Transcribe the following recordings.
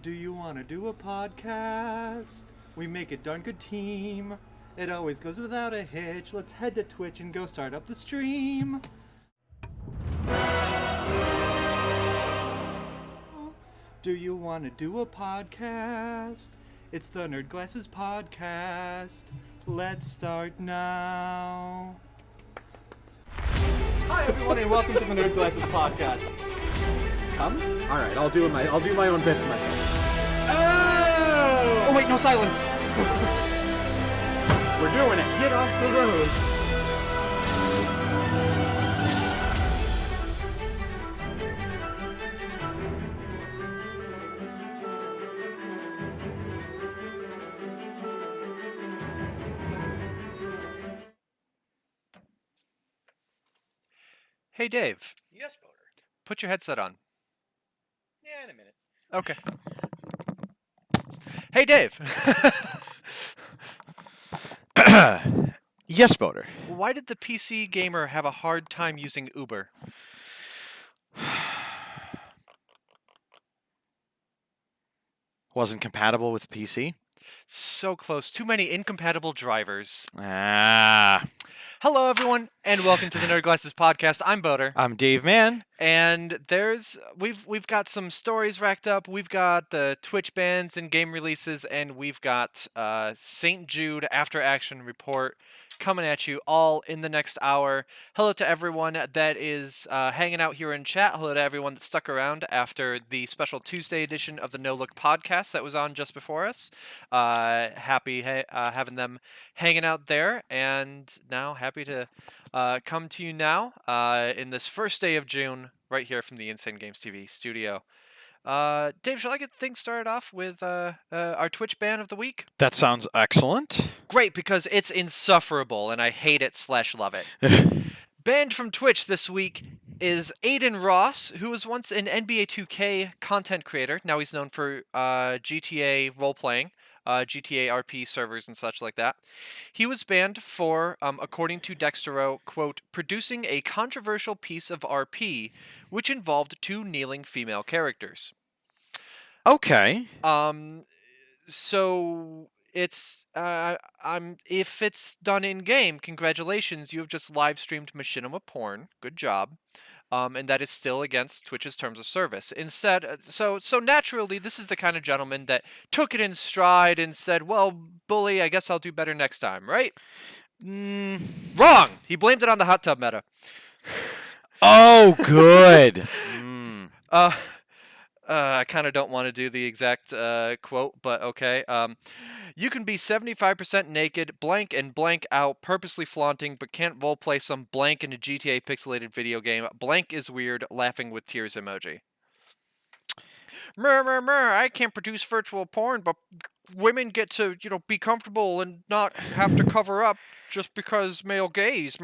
Do you want to do a podcast? We make a darn good team. It always goes without a hitch. Let's head to Twitch and go start up the stream. Do you want to do a podcast? It's the Nerd Glasses Podcast. Let's start now. Hi everyone and welcome to the Nerd Glasses Podcast. Come? All right, I'll do my own bits myself. Oh wait, no silence. We're doing it. Get off the road. Hey, Dave. Yes, Boater. Put your headset on. Yeah, in a minute. Okay. Hey, Dave. Yes, Boater. Why did the PC gamer have a hard time using Uber? Wasn't compatible with PC? So close. Too many incompatible drivers. Ah. Hello, everyone, and welcome to the Nerd Glasses Podcast. I'm Boater. I'm Dave Man. And we've got some stories racked up. We've got the Twitch bans and game releases, and we've got St. Jude After Action Report coming at you all in the next hour. Hello to everyone that is hanging out here in chat. Hello to everyone that stuck around after the special Tuesday edition of the No Look podcast that was on just before us. Happy having them hanging out there, and now happy to come to you now in this first day of June, right here from the Insane Games TV studio. Dave, shall I get things started off with our Twitch ban of the week? That sounds excellent. Great, because it's insufferable, and I hate it / love it. Banned from Twitch this week is Aiden Ross, who was once an NBA 2K content creator. Now he's known for GTA role-playing, GTA RP servers and such like that. He was banned for, according to Dextero, quote, producing a controversial piece of RP which involved 2 kneeling female characters. Okay. So it's if it's done in game, congratulations, you have just live streamed machinima porn. Good job. And that is still against Twitch's terms of service. Instead, so naturally, this is the kind of gentleman that took it in stride and said, "Well, bully, I guess I'll do better next time." Right? Wrong. He blamed it on the hot tub meta. Oh, good. I kind of don't want to do the exact quote, but okay. You can be 75% naked, blank and blank out, purposely flaunting, but can't roleplay some blank in a GTA pixelated video game. Blank is weird, laughing with tears emoji. I can't produce virtual porn, but women get to, be comfortable and not have to cover up just because male gaze.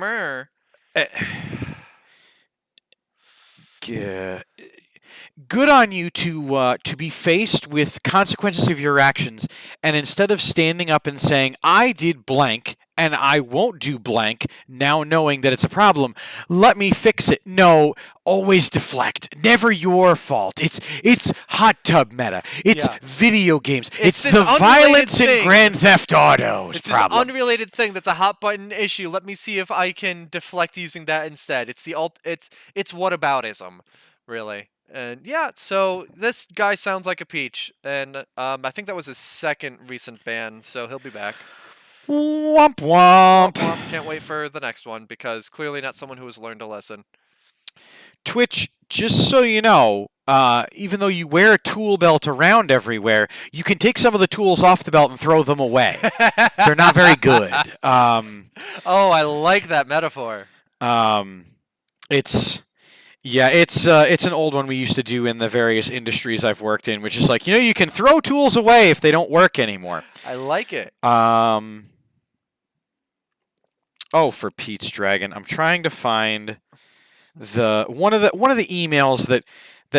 Good on you to be faced with consequences of your actions, and instead of standing up and saying, I did blank, and I won't do blank, now knowing that it's a problem, let me fix it. No, always deflect. Never your fault. It's hot tub meta. It's video games. It's the violence in Grand Theft Auto's it's problem. It's this unrelated thing that's a hot button issue. Let me see if I can deflect using that instead. It's whataboutism, really. And yeah, so this guy sounds like a peach, and I think that was his second recent ban, so he'll be back. Womp womp. Can't wait for the next one, because clearly not someone who has learned a lesson. Twitch, just so you know, even though you wear a tool belt around everywhere, you can take some of the tools off the belt and throw them away. They're not very good. Oh, I like that metaphor. It's an old one we used to do in the various industries I've worked in, which is like, you can throw tools away if they don't work anymore. I like it. Oh, for Pete's Dragon. I'm trying to find one of the emails that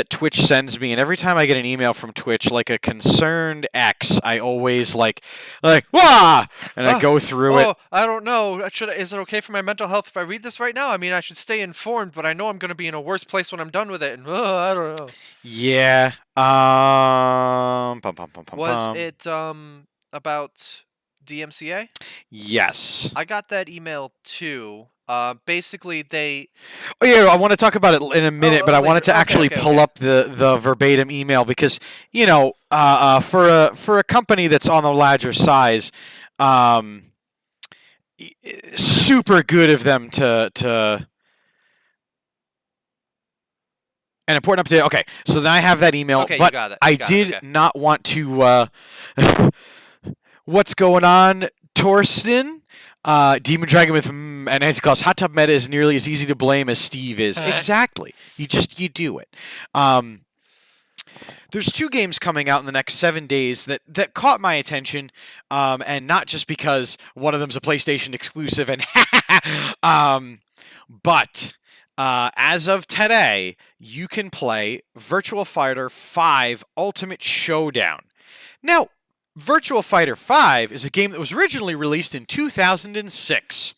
Twitch sends me, and every time I get an email from Twitch, like a concerned X, I always like wah, and I go through it. I don't know. Is it okay for my mental health if I read this right now? I mean, I should stay informed, but I know I'm going to be in a worse place when I'm done with it. And I don't know. Yeah. Was it about DMCA? Yes. I got that email too. Basically, they. Oh yeah, I want to talk about it in a minute, but I wanted later. to actually pull up the verbatim email because for a company that's on the larger size, super good of them to. An important update. Okay, so then I have that email, Okay, but you got it. I did not want to. What's going on, Torsten? Demon Dragon with and Nancy Claus. Hot Tub Meta is nearly as easy to blame as Steve is. Exactly. You do it. There's 2 games coming out in the next 7 days that caught my attention, and not just because one of them's a PlayStation exclusive, and but as of today, you can play Virtual Fighter 5 Ultimate Showdown. Now, Virtual Fighter 5 is a game that was originally released in 2006,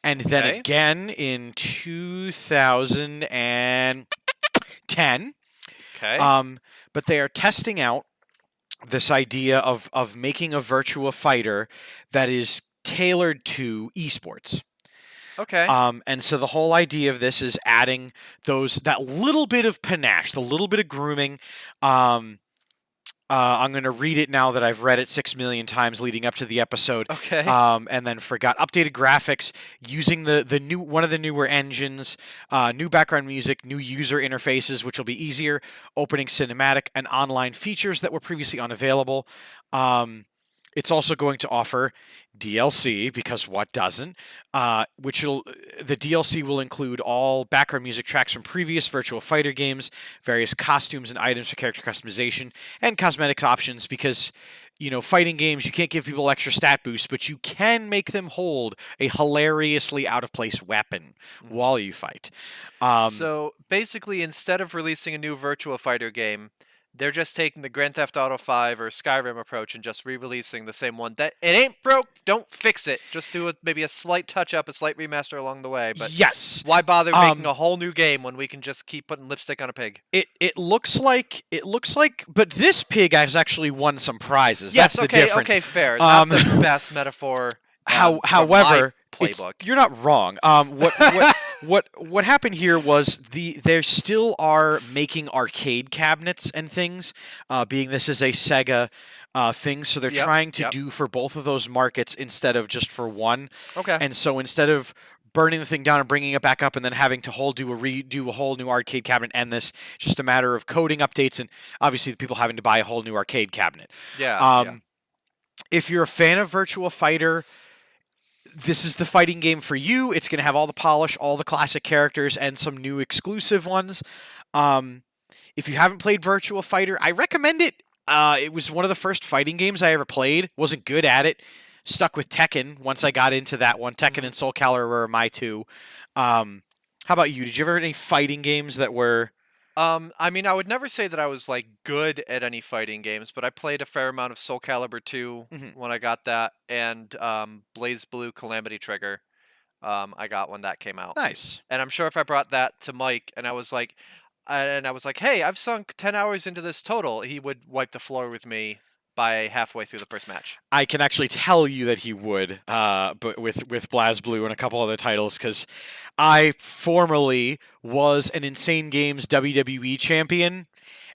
and then again in 2010. Okay. But they are testing out this idea of making a Virtua Fighter that is tailored to esports. Okay. And so the whole idea of this is adding that little bit of panache, the little bit of grooming. I'm going to read it now that I've read it 6 million times leading up to the episode. Okay. And then forgot updated graphics using the new one of the newer engines, new background music, new user interfaces, which will be easier, opening cinematic and online features that were previously unavailable. It's also going to offer DLC, because what doesn't? The DLC will include all background music tracks from previous Virtual Fighter games, various costumes and items for character customization, and cosmetics options, because fighting games, you can't give people extra stat boosts, but you can make them hold a hilariously out-of-place weapon while you fight. So basically, instead of releasing a new Virtua Fighter game, they're just taking the Grand Theft Auto 5 or Skyrim approach and just re-releasing the same one. That it ain't broke, don't fix it. Just do maybe a slight touch-up, a slight remaster along the way. But yes, why bother making a whole new game when we can just keep putting lipstick on a pig? It looks like, but this pig has actually won some prizes. Yes, that's the difference. Okay, fair. Not the best metaphor. However, playbook. You're not wrong. What happened here was they still are making arcade cabinets and things, being this is a Sega thing, so they're trying to do for both of those markets instead of just for one. Okay. And so instead of burning the thing down and bringing it back up and then having to redo a whole new arcade cabinet, and this just a matter of coding updates and obviously the people having to buy a whole new arcade cabinet. Yeah. If you're a fan of Virtua Fighter, this is the fighting game for you. It's going to have all the polish, all the classic characters, and some new exclusive ones. If you haven't played Virtua Fighter, I recommend it. It was one of the first fighting games I ever played. Wasn't good at it. Stuck with Tekken once I got into that one. Tekken and Soul Calibur were my two. How about you? Did you ever have any fighting games that were... I mean, I would never say that I was good at any fighting games, but I played a fair amount of Soul Calibur 2 when I got that, and Blaze Blue Calamity Trigger. I got when that came out. Nice. And I'm sure if I brought that to Mike and I was like, hey, I've sunk 10 hours into this total, he would wipe the floor with me by halfway through the first match. I can actually tell you that he would, but with BlazBlue and a couple other titles, because I formerly was an Insane Games WWE champion,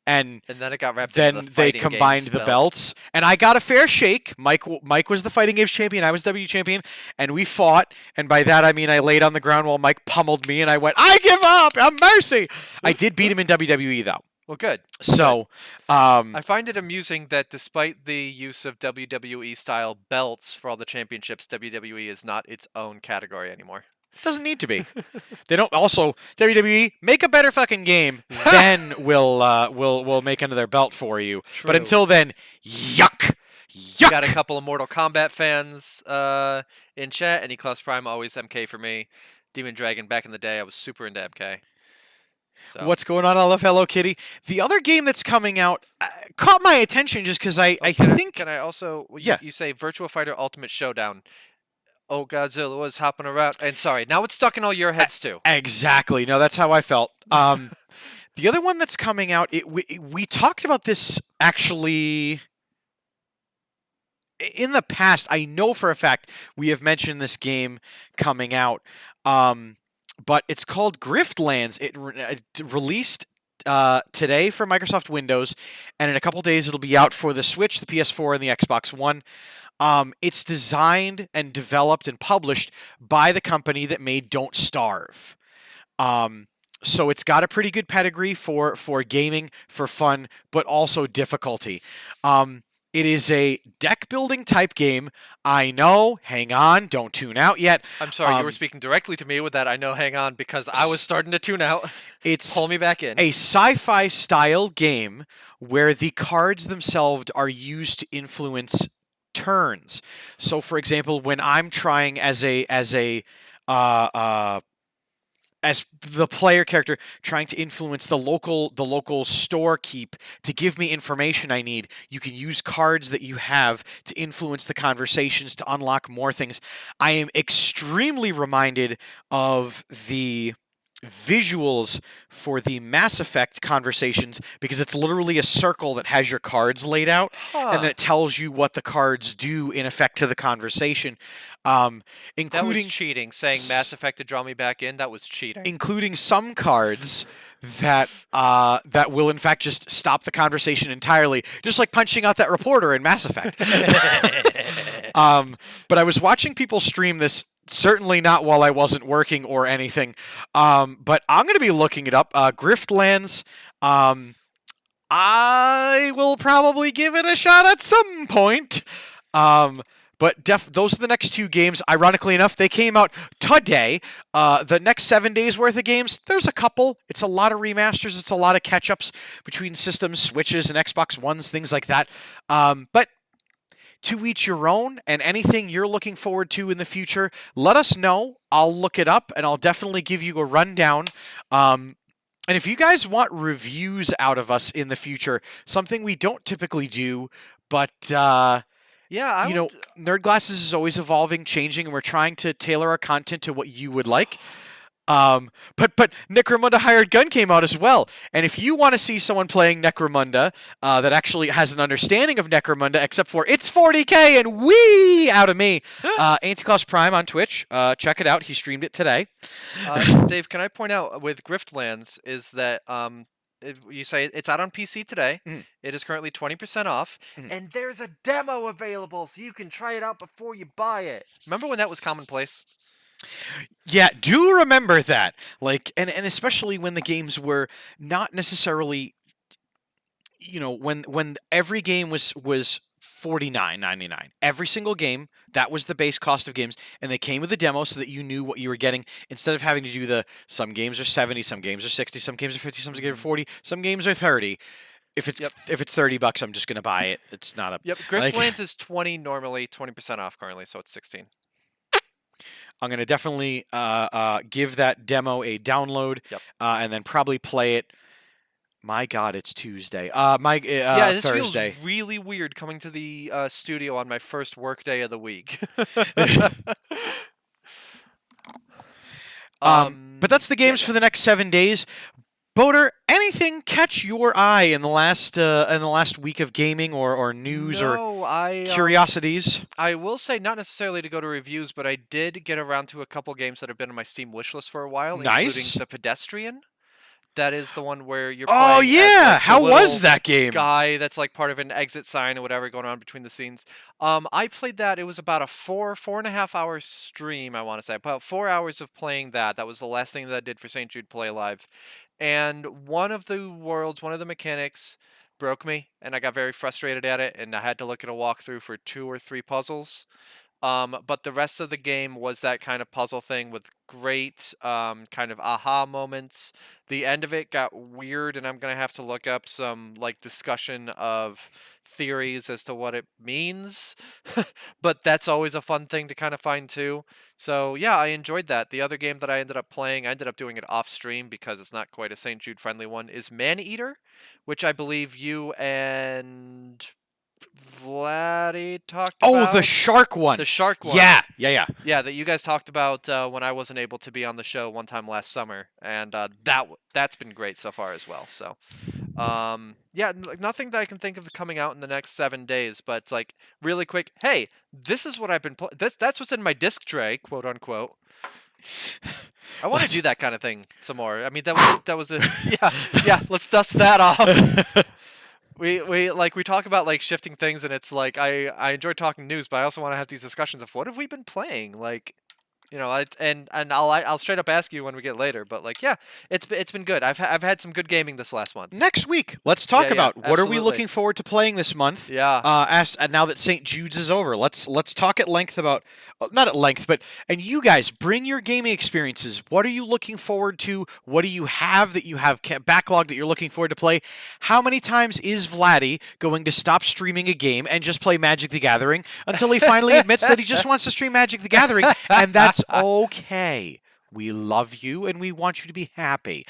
and then it got wrapped then into the they Fighting combined Games the belt. belts, and I got a fair shake. Mike was the Fighting Games champion, I was W champion, and we fought, and by that I mean I laid on the ground while Mike pummeled me, and I went, I give up, I'm mercy! I did beat him in WWE, though. Well, good. So, I find it amusing that despite the use of WWE-style belts for all the championships, WWE is not its own category anymore. Doesn't need to be. They don't. Also, WWE, make a better fucking game, then we'll make another belt for you. True. But until then, yuck. Got a couple of Mortal Kombat fans in chat. Any Klaus Prime, always MK for me. Demon Dragon back in the day. I was super into MK. So What's going on? I love Hello Kitty. The other game that's coming out caught my attention just because I think. can I also Yeah, you say Virtua Fighter Ultimate Showdown? Oh, Godzilla was hopping around. And sorry, now it's stuck in all your heads too. exactly. No, that's how I felt. The other one that's coming out, we talked about this actually in the past. I know for a fact we have mentioned this game coming out, but it's called Griftlands. It released today for Microsoft Windows, and in a couple days it'll be out for the Switch, the PS4, and the Xbox One. It's designed and developed and published by the company that made Don't Starve. So it's got a pretty good pedigree for gaming, for fun, but also difficulty. It is a deck building type game. I know. Hang on. Don't tune out yet. I'm sorry, you were speaking directly to me with that. I know, hang on, because I was starting to tune out. It's Pull me back in. a sci-fi style game where the cards themselves are used to influence turns. So, for example, when I'm trying as the player character trying to influence the local storekeep to give me information I need, you can use cards that you have to influence the conversations to unlock more things. I am extremely reminded of the visuals for the Mass Effect conversations because it's literally a circle that has your cards laid out, and then it tells you what the cards do in effect to the conversation, That was including cheating. Saying Mass Effect to draw me back in, that was cheating. including some cards that will in fact just stop the conversation entirely, just like punching out that reporter in Mass Effect. But I was watching people stream this. Certainly not while I wasn't working or anything. But I'm going to be looking it up. Griftlands. I will probably give it a shot at some point. But those are the next two games. Ironically enough, they came out today. The next 7 days worth of games, there's a couple. It's a lot of remasters. It's a lot of catch-ups between systems, Switches, and Xbox Ones, things like that. But to each your own, and anything you're looking forward to in the future, let us know. I'll look it up, and I'll definitely give you a rundown. And if you guys want reviews out of us in the future, something we don't typically do, but Nerd Glasses is always evolving, changing, and we're trying to tailor our content to what you would like. But Necromunda Hired Gun came out as well, and if you want to see someone playing Necromunda that actually has an understanding of Necromunda, except for it's 40K and wee out of me, Anticlaus Prime on Twitch, check it out. He streamed it today. Dave, can I point out with Griftlands is that you say it's out on PC today. It is currently 20% off, and there's a demo available, so you can try it out before you buy it. Remember when that was commonplace? Yeah, do remember that. Like, and especially when the games were not necessarily, when every game was $49.99. Every single game, that was the base cost of games, and they came with a demo so that you knew what you were getting instead of having to do some games are 70, some games are 60, some games are 50, some games are 40, some games are 30. If it's $30, I'm just gonna buy it. It's not a Griftlands is 20 normally, 20% off currently, so it's 16. I'm going to definitely give that demo a download and then probably play it. My God, it's Tuesday. This Thursday. feels really weird coming to the studio on my first work day of the week. But that's the games for the next 7 days. Boater, anything catch your eye in the last week of gaming or news or curiosities? I will say not necessarily to go to reviews, but I did get around to a couple games that have been on my Steam wishlist for a while, including The Pedestrian. That is the one where you're playing as, like, how was that game? Guy that's like part of an exit sign or whatever going on between the scenes. I played that. It was about a 4.5 hour stream, I want to say. About 4 hours of playing that. That was the last thing that I did for St. Jude Play Live. And one of the worlds, one of the mechanics broke me, and I got very frustrated at it, and I had to look at a walkthrough for 2 or 3 puzzles. But the rest of the game was that kind of puzzle thing with great kind of aha moments. The end of it got weird, and I'm gonna have to look up some like discussion of theories as to what it means. But that's always a fun thing to kind of find too. So yeah, I enjoyed that. The other game that I ended up playing, I ended up doing it off stream because it's not quite a St. Jude friendly one, is Maneater, which I believe you and Vladdy talked Oh, about. the shark one. The shark one. Yeah. Yeah, that you guys talked about when I wasn't able to be on the show one time last summer, and that's been great so far as well. So, yeah, nothing that I can think of coming out in the next 7 days, but it's like really quick. Hey, this is what I've been playing. That's what's in my disc tray, quote unquote. I want to do that kind of thing some more. I mean, that was a yeah. Let's dust that off. We talk about like shifting things, and it's like I enjoy talking news, but I also want to have these discussions of what have we been playing, like, and I'll straight up ask you when we get later, but like yeah, it's been good. I've had some good gaming this last month. Next week, let's talk Yeah, about what are we absolutely. looking forward to playing this month. Yeah. Now that St. Jude's is over, let's talk at length about not at length, but and you guys bring your gaming experiences. What are you looking forward to? What do you have that you have backlog that you're looking forward to play? How many times is Vladdy going to stop streaming a game and just play Magic the Gathering until he finally admits that he just wants to stream Magic the Gathering, and that's okay. We love you and we want you to be happy.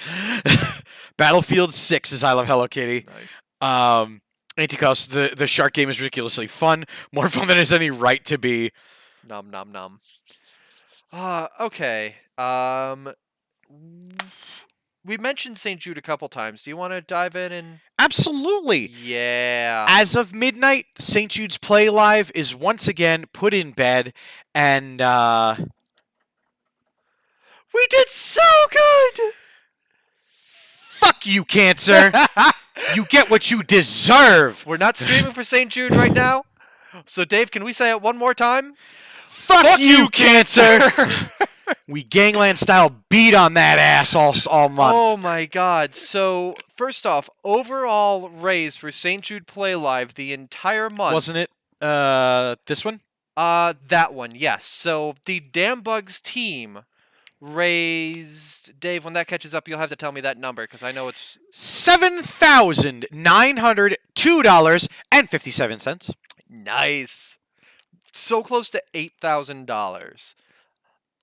Battlefield 6 is I Love Hello Kitty. Nice. Anticos, the shark game is ridiculously fun. More fun than it has any right to be. Nom nom nom. Okay. We mentioned St. Jude a couple times. Do you want to dive in and? Absolutely. Yeah. As of midnight, St. Jude's Play Live is once again put in bed, and We did so good. fuck you, Cancer. You get what you deserve. We're not streaming for St. Jude right now. So Dave, can we say it one more time? Fuck you, Cancer. We gangland style beat on that ass all month. Oh my god. So, first off, overall raise for St. Jude Play Live the entire month. Wasn't it this one? That one, yes. So, the Damn Bugs team raised, Dave, when that catches up, you'll have to tell me that number because I know it's $7,902.57. nice. So close to $8,000.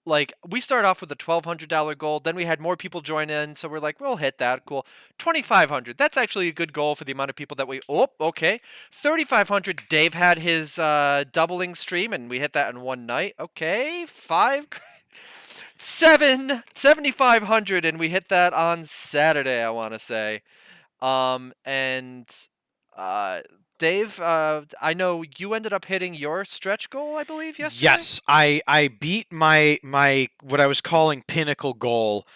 Like, we start off with a $1,200 goal, then we had more people join in, so we're like, we'll hit that, cool. $2,500, that's actually a good goal for the amount of people that okay. $3,500, Dave had his doubling stream, and we hit that in one night, okay. $7,500, and we hit that on Saturday, I want to say. Dave, I know you ended up hitting your stretch goal, I believe, yesterday? Yes, I beat my what I was calling pinnacle goal,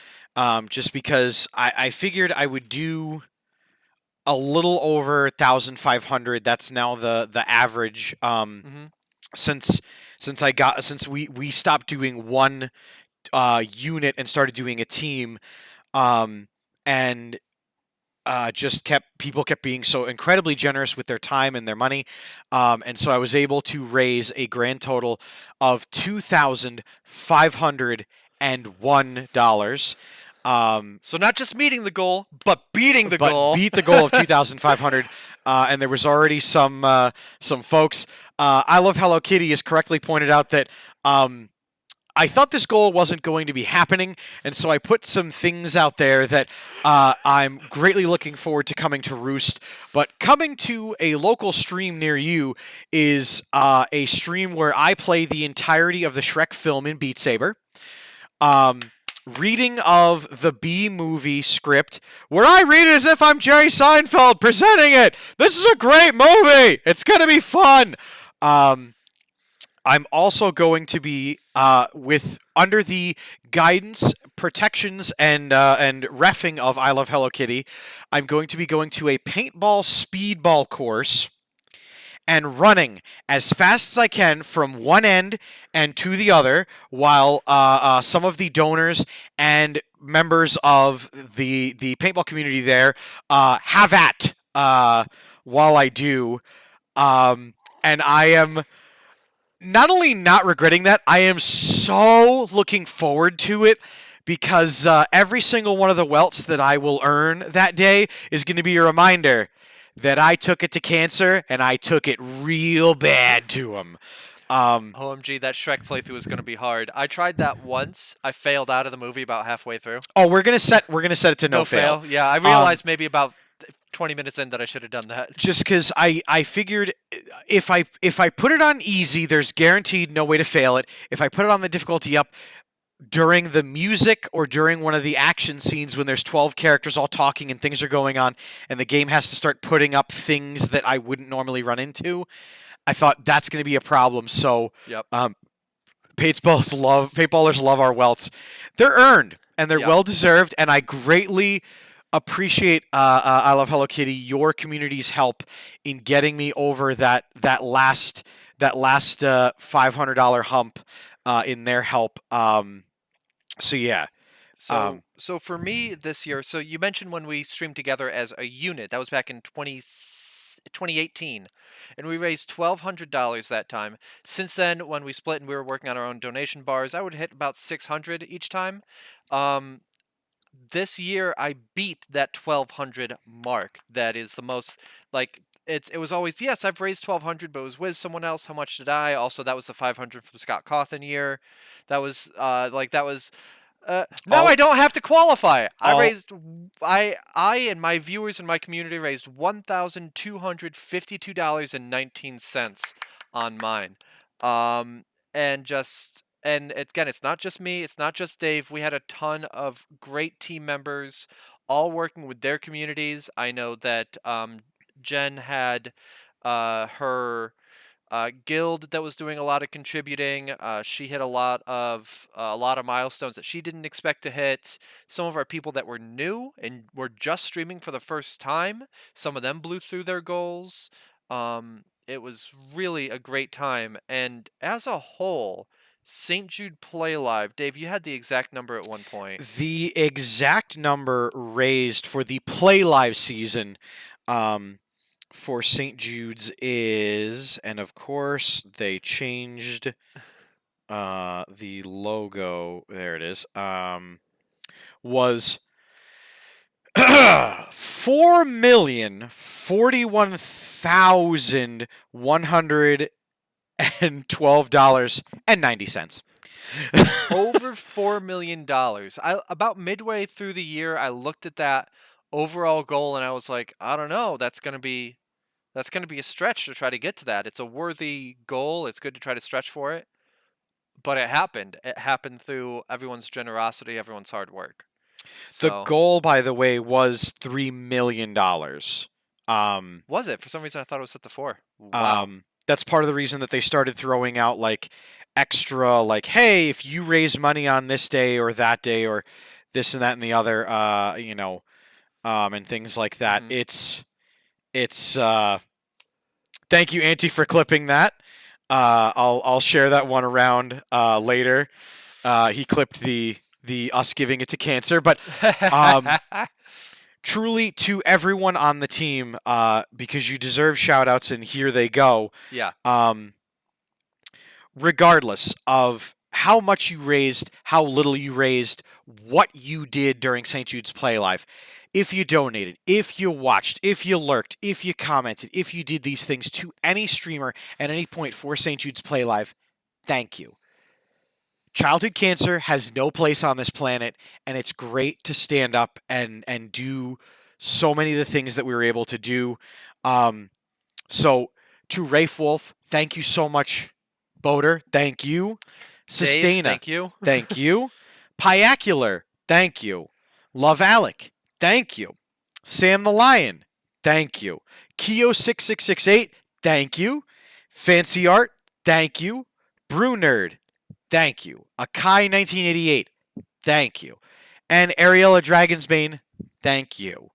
just because I figured I would do a little over 1,500. That's now the average. Since we stopped doing one unit and started doing a team, and people kept being so incredibly generous with their time and their money, and so I was able to raise a grand total of $2,501. So not just meeting the goal, but beating the goal. Beat the goal of 2,500, and there was already some folks. I Love Hello Kitty has correctly pointed out that I thought this goal wasn't going to be happening, and so I put some things out there that I'm greatly looking forward to coming to roost. But coming to a local stream near you is a stream where I play the entirety of the Shrek film in Beat Saber. Reading of the B-movie script, where I read it as if I'm Jerry Seinfeld presenting it. This is a great movie. It's going to be fun. I'm also going to be under the guidance, protections, and reffing of I Love Hello Kitty. I'm going to be going to a paintball speedball course and running as fast as I can from one end and to the other, while some of the donors and members of the paintball community there have at while I do. And I am not only not regretting that, I am so looking forward to it because every single one of the welts that I will earn that day is going to be a reminder that I took it to Cancer and I took it real bad to him. OMG, that Shrek playthrough is going to be hard. I tried that once. I failed out of the movie about halfway through. Oh, we're gonna set it to no fail. Yeah, I realized maybe about 20 minutes in that I should have done that. Just because I figured if I put it on easy, there's guaranteed no way to fail it. If I put it on the difficulty up during the music or during one of the action scenes when there's 12 characters all talking and things are going on and the game has to start putting up things that I wouldn't normally run into, I thought that's going to be a problem. So Yep. paintballers love our welts. They're earned and they're Yep. well deserved, and I greatly appreciate I Love Hello Kitty, your community's help in getting me over that last $500 hump in their help. So yeah. So for me this year, so you mentioned when we streamed together as a unit, that was back in 2018, and we raised $1,200 that time. Since then, when we split and we were working on our own donation bars, I would hit about 600 each time. This year I beat that 1,200 mark. That is the most, like, it was always, yes, I've raised 1,200, but it was with someone else. How much did I? Also, that was the 500 from Scott Cawthon year. That was now All- I don't have to qualify. all- I and my viewers and my community raised $1,252.19 on mine. And again, it's not just me, it's not just Dave. We had a ton of great team members all working with their communities. I know that Jen had her guild that was doing a lot of contributing. She hit a lot of milestones that she didn't expect to hit. Some of our people that were new and were just streaming for the first time, some of them blew through their goals. It was really a great time, and as a whole, St. Jude Play Live, Dave, you had the exact number at one point. The exact number raised for the Play Live season for St. Jude's is, and of course they changed the logo. There it is. Was $4,041,112.90. Over $4 million. About midway through the year, I looked at that overall goal and I was like, I don't know, that's gonna be a stretch to try to get to that. It's a worthy goal. It's good to try to stretch for it. But it happened. It happened through everyone's generosity, everyone's hard work. The So, goal, by the way, was $3 million. was it? For some reason, I thought it was set to 4. Wow. That's part of the reason that they started throwing out like extra, like, hey, if you raise money on this day or that day or this and that and the other, and things like that. Mhm. It's thank you, Auntie, for clipping that. I'll share that one around later. He clipped the us giving it to Cancer, but truly to everyone on the team, because you deserve shout outs, and here they go. Yeah. Regardless of how much you raised, how little you raised, what you did during St. Jude's Play Live, if you donated, if you watched, if you lurked, if you commented, if you did these things to any streamer at any point for St. Jude's Play Live, thank you. Childhood cancer has no place on this planet, and it's great to stand up and do so many of the things that we were able to do. So to Rafe Wolf, thank you so much. Boater, thank you. Dave, Sustaina, thank you. thank you. Piacular, thank you. Love Alec, thank you. Sam the Lion, thank you. Keo6668, thank you. Fancy Art, thank you. Brew Nerd, thank you. Akai1988, thank you. And Ariella Dragonsbane, thank you.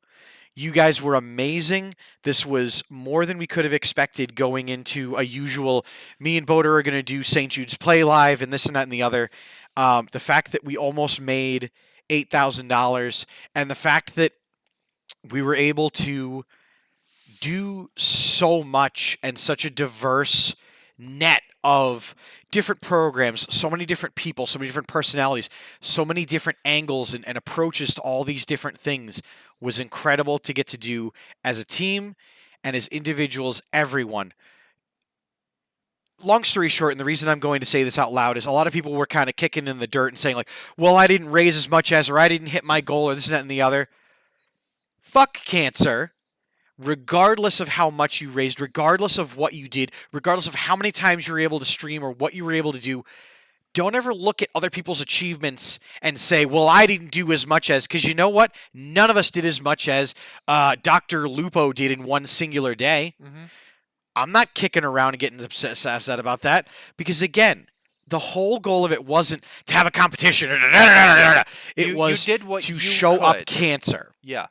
You guys were amazing. This was more than we could have expected going into a usual, me and Boater are going to do St. Jude's Play Live and this and that and the other. The fact that we almost made $8,000 and the fact that we were able to do so much and such a diverse net of different programs, so many different people, so many different personalities, so many different angles and approaches to all these different things was incredible to get to do as a team and as individuals, everyone. Long story short, and the reason I'm going to say this out loud is a lot of people were kind of kicking in the dirt and saying, like, well, I didn't raise as much as, or I didn't hit my goal, or this, that, and the other. Fuck cancer. Regardless of how much you raised, regardless of what you did, regardless of how many times you were able to stream or what you were able to do, don't ever look at other people's achievements and say, well, I didn't do as much as, because you know what? None of us did as much as Dr. Lupo did in one singular day. Mm-hmm. I'm not kicking around and getting upset about that because, again, the whole goal of it wasn't to have a competition. It was did what to you show up could. cancer. Yeah.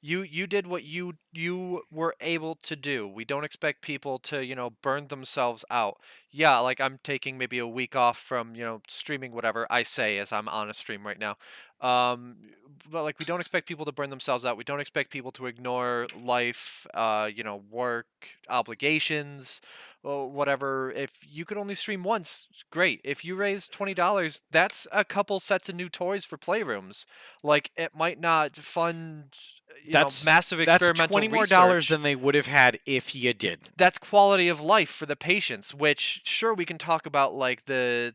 You did what you were able to do. We don't expect people to, burn themselves out. Yeah, like I'm taking maybe a week off from, streaming whatever I say as I'm on a stream right now. Um but like we don't expect people to burn themselves out. We don't expect people to ignore life, work, obligations, or whatever. If you could only stream once, great. If you raise $20, that's a couple sets of new toys for playrooms. Like it might not fund massive That's experimental $20 more dollars research. than they would have had if you did. That's quality of life for the patients, which sure we can talk about like the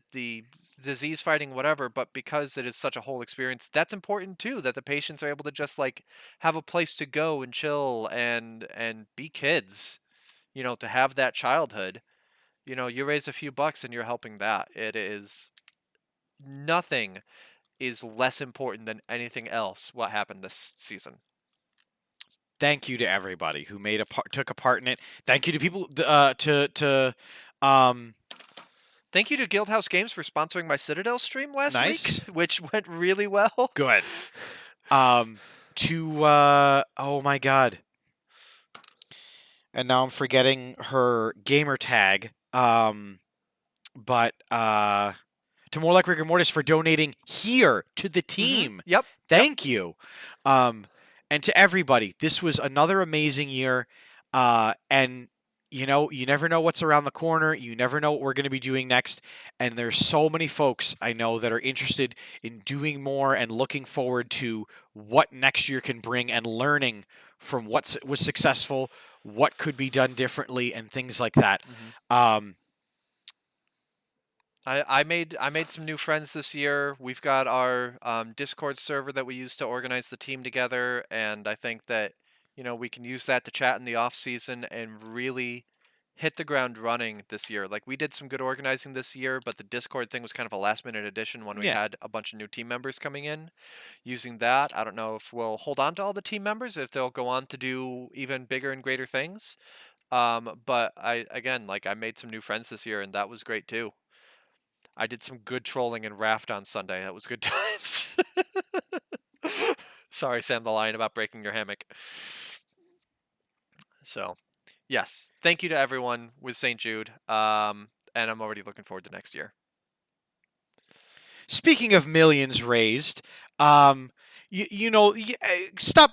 disease fighting whatever, but because it is such a whole experience, that's important too, that the patients are able to just like have a place to go and chill and be kids, to have that childhood. You raise a few bucks and you're helping that. It is nothing is less important than anything else what happened this season. Thank you to everybody who took a part in it. Thank you to people um Thank you to Guildhouse Games for sponsoring my Citadel stream last Nice. week, which went really well. good. To oh my god. And now I'm forgetting her gamer tag. But to More Like Rigor Mortis for donating here to the team. Yep. Thank you. And to everybody, this was another amazing year. And you never know what's around the corner. You never know what we're going to be doing next. And there's so many folks I know that are interested in doing more and looking forward to what next year can bring and learning from what was successful, what could be done differently, and things like that. I made some new friends this year. We've got our Discord server that we use to organize the team together, and I think that we can use that to chat in the off season and really hit the ground running this year. Like we did some good organizing this year, but the Discord thing was kind of a last minute addition when we Yeah. had a bunch of new team members coming in. Using that, I don't know if we'll hold on to all the team members, if they'll go on to do even bigger and greater things. But I made some new friends this year, and that was great too. I did some good trolling in Raft on Sunday. That was good times. Sorry, Sam the Lion, about breaking your hammock. So, yes, thank you to everyone with St. Jude. And I'm already looking forward to next year. Speaking of millions raised, stop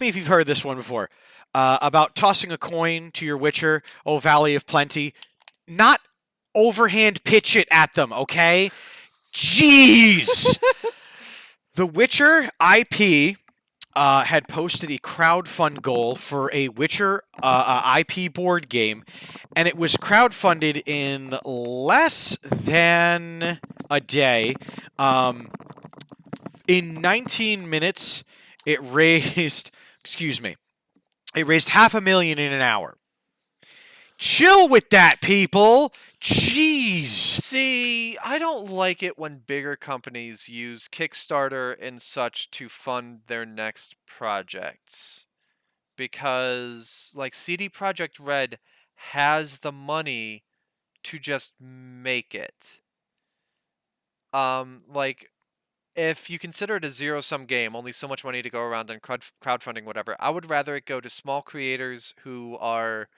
me if you've heard this one before, about tossing a coin to your Witcher, oh Valley of Plenty. Not overhand pitch it at them, okay? Jeez! The Witcher IP had posted a crowdfund goal for a Witcher IP board game, and it was crowdfunded in less than a day. In 19 minutes, it raised, it raised $500,000 in an hour. Chill with that, people. Jeez. See, I don't like it when bigger companies use Kickstarter and such to fund their next projects. Because, like, CD Projekt Red has the money to just make it. Like, if you consider it a zero-sum game, only so much money to go around and crowdfunding, whatever, I would rather it go to small creators who are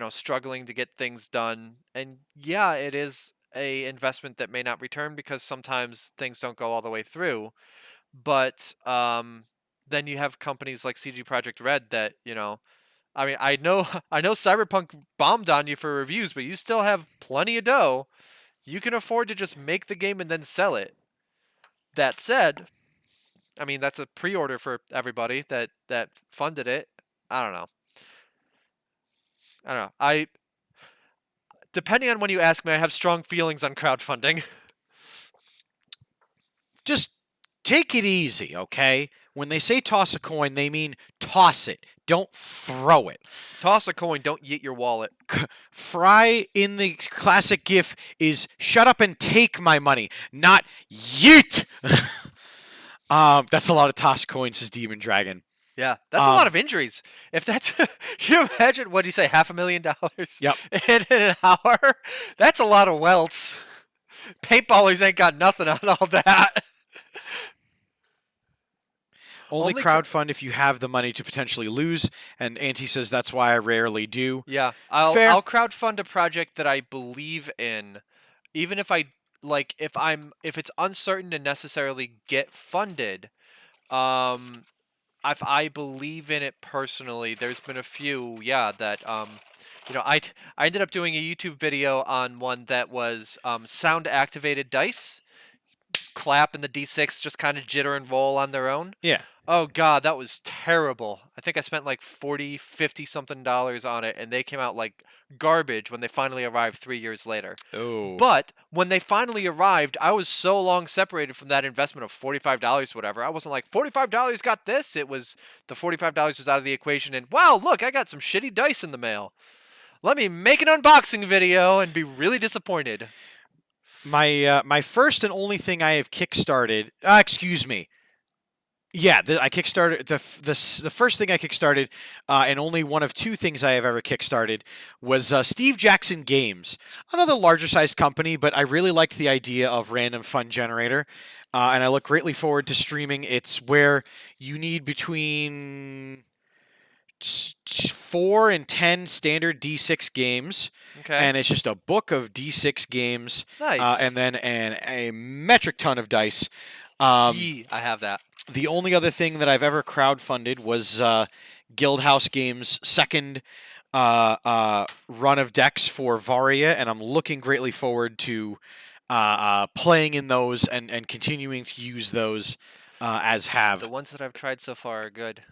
struggling to get things done. And yeah, it is a investment that may not return because sometimes things don't go all the way through. But then you have companies like CG Projekt Red that, I mean, I know I know Cyberpunk bombed on you for reviews, but you still have plenty of dough. You can afford to just make the game and then sell it. That said, I mean that's a pre-order for everybody that funded it. I don't know. I don't know. I depending on when you ask me, I have strong feelings on crowdfunding. Just take it easy, okay? When they say toss a coin, they mean toss it. Don't throw it. Toss a coin, don't yeet your wallet. Fry in the classic GIF is shut up and take my money, not yeet. That's a lot of toss coins, says Demon Dragon. Yeah, that's a lot of injuries. If that's, can you imagine, what do you say, $500,000 Yep. in an hour? That's a lot of welts. Paintballers ain't got nothing on all that. Only Only crowdfund if you have the money to potentially lose, and Auntie says that's why I rarely do. Yeah, Fair. I'll crowdfund a project that I believe in, even if I like if it's uncertain to necessarily get funded. If I believe in it personally, there's been a few, yeah, that I ended up doing a YouTube video on one that was sound activated dice, clap and the D6 just kind of jitter and roll on their own. Yeah. Oh god, that was terrible. I think I spent like 40, 50 something dollars on it, and they came out like garbage when they finally arrived 3 years later. Oh. But when they finally arrived, I was so long separated from that investment of $45, whatever. I wasn't like, $45 got this. It was the $45 was out of the equation, and wow, look, I got some shitty dice in the mail. Let me make an unboxing video and be really disappointed. My first and only thing I have kickstarted. Excuse me. Yeah, I kickstarted the first thing I kickstarted, and only one of two things I have ever kickstarted was Steve Jackson Games, another larger sized company, but I really liked the idea of random fun generator, and I look greatly forward to streaming. It's where you need between 4 and 10 standard D6 games, Okay. and it's just a book of D6 games, Nice. and then a metric ton of dice. I have that. The only other thing that I've ever crowdfunded was Guildhouse Games' second run of decks for Varia, and I'm looking greatly forward to playing in those and continuing to use those as have. The ones that I've tried so far are good.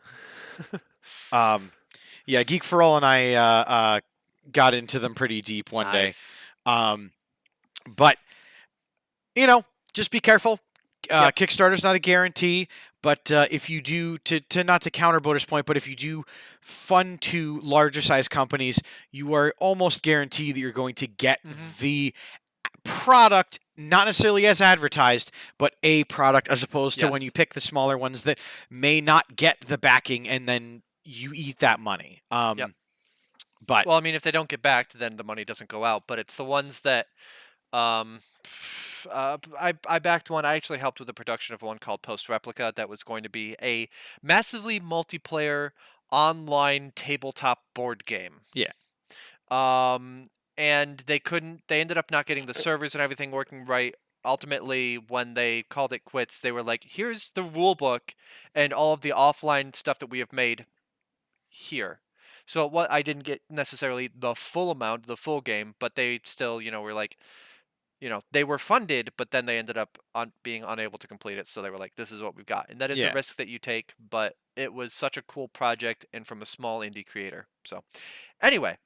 Yeah, Geek for All and I got into them pretty deep one Nice. day. But, just be careful. Yep. Kickstarter's not a guarantee, but if you do, to not to counter Boda's point, but if you do fund to larger size companies, you are almost guaranteed that you're going to get the product, not necessarily as advertised, but a product, as opposed to when you pick the smaller ones that may not get the backing and then you eat that money. Yep. But well, I mean, if they don't get backed, then the money doesn't go out. But it's the ones that I backed one. I actually helped with the production of one called Post Replica that was going to be a massively multiplayer online tabletop board game. Yeah. And they ended up not getting the servers and everything working right. Ultimately, when they called it quits, they were like, here's the rule book and all of the offline stuff that we have made here. So what I didn't get necessarily the full amount, the full game, but they still, were like, they were funded, but then they ended up being unable to complete it. So they were like, this is what we've got. And that is a risk that you take, but it was such a cool project and from a small indie creator. So anyway.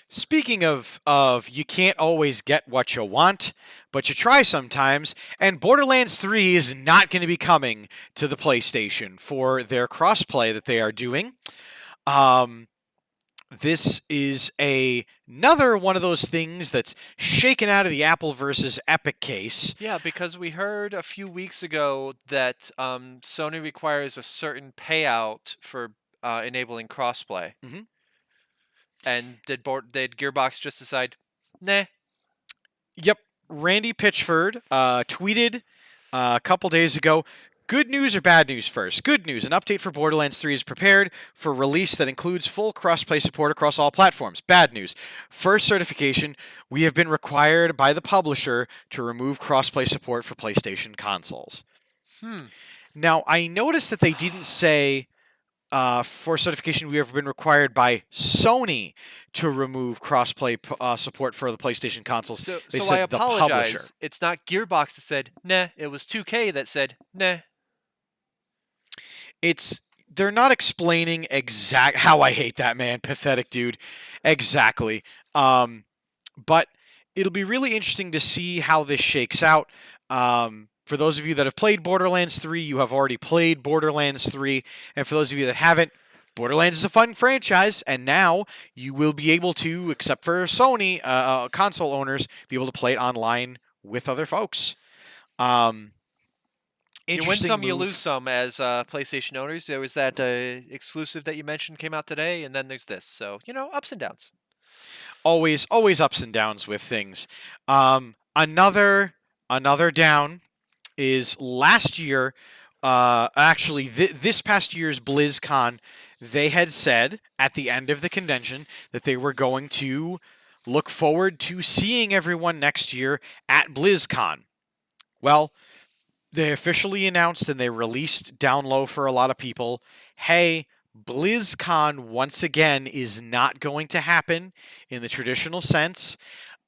Speaking of you can't always get what you want, but you try sometimes, and Borderlands 3 is not going to be coming to the PlayStation for their crossplay that they are doing. This is another one of those things that's shaken out of the Apple versus Epic case. Yeah, because we heard a few weeks ago that Sony requires a certain payout for enabling crossplay. Mm-hmm. And did Gearbox just decide, nah? Yep. Randy Pitchford tweeted a couple days ago, good news or bad news first? Good news. An update for Borderlands 3 is prepared for release that includes full crossplay support across all platforms. Bad news. First certification, we have been required by the publisher to remove crossplay support for PlayStation consoles. Now, I noticed that they didn't say for certification, we have been required by Sony to remove crossplay support for the PlayStation consoles. So They so I said the publisher. apologize. It's not Gearbox that said nah. It was 2K that said nah. It's they're not explaining exact how I hate that man, pathetic dude. Exactly. But it'll be really interesting to see how this shakes out. For those of you that have played Borderlands 3, you have already played Borderlands 3, and for those of you that haven't, Borderlands is a fun franchise, and now you will be able to, except for Sony console owners, be able to play it online with other folks. You win Interesting some, you move. lose some. As PlayStation owners, there was that exclusive that you mentioned came out today, and then there's this. So ups and downs. Always ups and downs with things. Another down is last year. Actually, this past year's BlizzCon, they had said at the end of the convention that they were going to look forward to seeing everyone next year at BlizzCon. Well, they officially announced and they released down low for a lot of people, hey, BlizzCon once again is not going to happen in the traditional sense.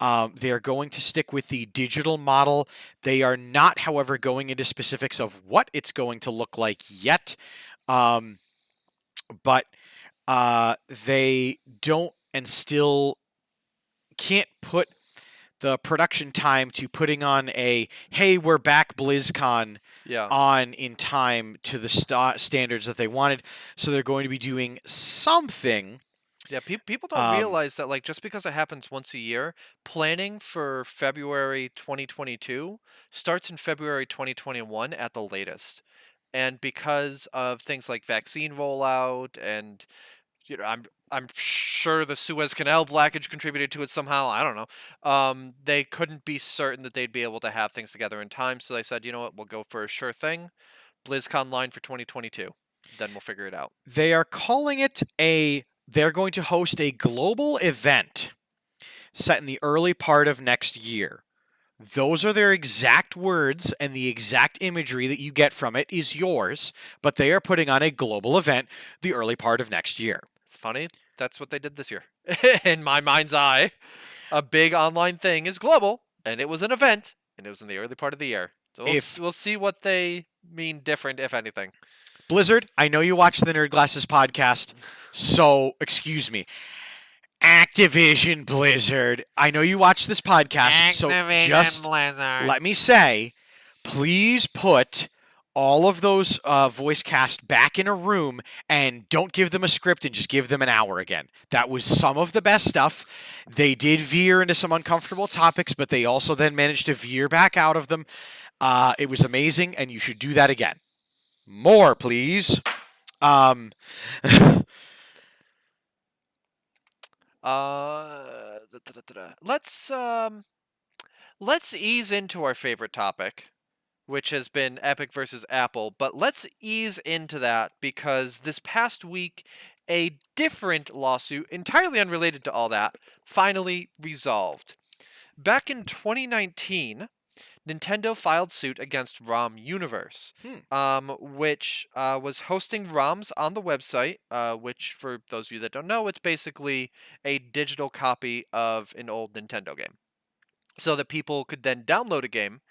They are going to stick with the digital model. They are not, however, going into specifics of what it's going to look like yet. But they don't and still can't put the production time to putting on a hey, we're back BlizzCon Yeah. on in time to the standards that they wanted. So they're going to be doing something. Yeah, people don't realize that just because it happens once a year, planning for February 2022 starts in February 2021 at the latest. And because of things like vaccine rollout and I'm sure the Suez Canal blockage contributed to it somehow. I don't know. They couldn't be certain that they'd be able to have things together in time, so they said, you know what, we'll go for a sure thing, BlizzCon line for 2022. Then we'll figure it out. They are calling it they're going to host a global event set in the early part of next year. Those are their exact words, and the exact imagery that you get from it is yours, but they are putting on a global event the early part of next year. It's funny. That's what they did this year. In my mind's eye, a big online thing is global, and it was an event, and it was in the early part of the year. So we'll see what they mean different, if anything. Blizzard, I know you watch the Nerd Glasses podcast, so excuse me. Activision Blizzard, I know you watch this podcast, so just Blizzard. let me say, please put all of those voice cast back in a room and don't give them a script and just give them an hour again. That was some of the best stuff. They did veer into some uncomfortable topics, but they also then managed to veer back out of them. It was amazing, and you should do that again. More, please. Let's ease into our favorite topic, which has been Epic versus Apple, but let's ease into that because this past week, a different lawsuit, entirely unrelated to all that, finally resolved. Back in 2019, Nintendo filed suit against ROM Universe, which was hosting ROMs on the website, which, for those of you that don't know, it's basically a digital copy of an old Nintendo game. So that people could then download a game,